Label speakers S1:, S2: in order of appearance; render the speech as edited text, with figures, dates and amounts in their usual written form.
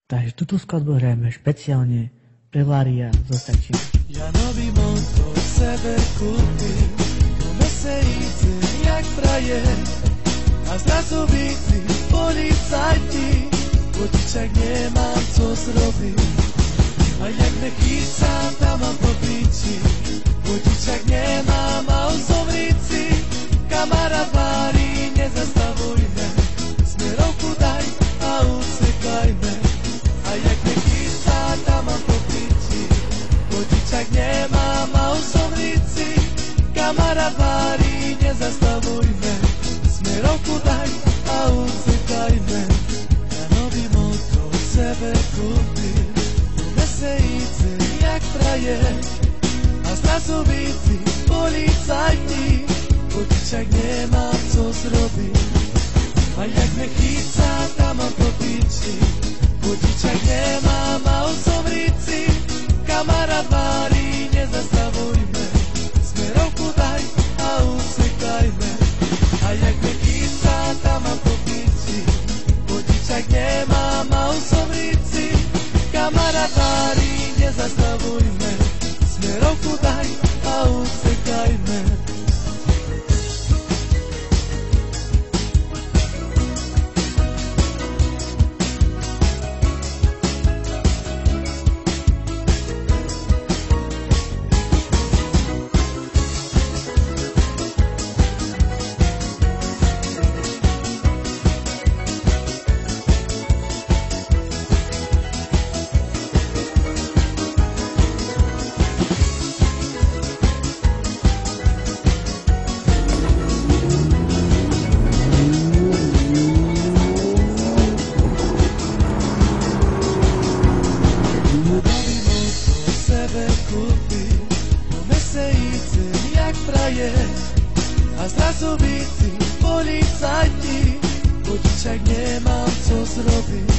S1: Takže túto skladbu hrajeme špeciálne pre Varia zo Stačín.
S2: Ja nový motor sebe kúpim, po mese ide jak frajer, a zrazu vidí policajti, vodičak nemám co zrobiť. A jak me chyca, tam mám po piči, vodičak nemám a uzomrici, kamarát varí, nezastavujme, smerovku daj a ucekajme. A jak me chyca, tam mám po piči, vodičak nemám a uzomrici, kamarát varí, nezastavujme, smerovku daj a ucekajme. Ja nový motor sebe kúpim, se ide jak frajer, a zrazu vidí policajti, vodičak nemám co zrobiť. A jak me chyca, tam mám po piči, vodičak nemám a uzomrici, kamarát varí, nezastavujme, smerovku daj a usekajme. A jak me chyca, tam mám po piči, vodičak nemám a uzomrici, kamarát varí, nezastavujme, smerovku daj a ucekajme. A zrazu vidí policajti, vodičak nemám co zrobiť.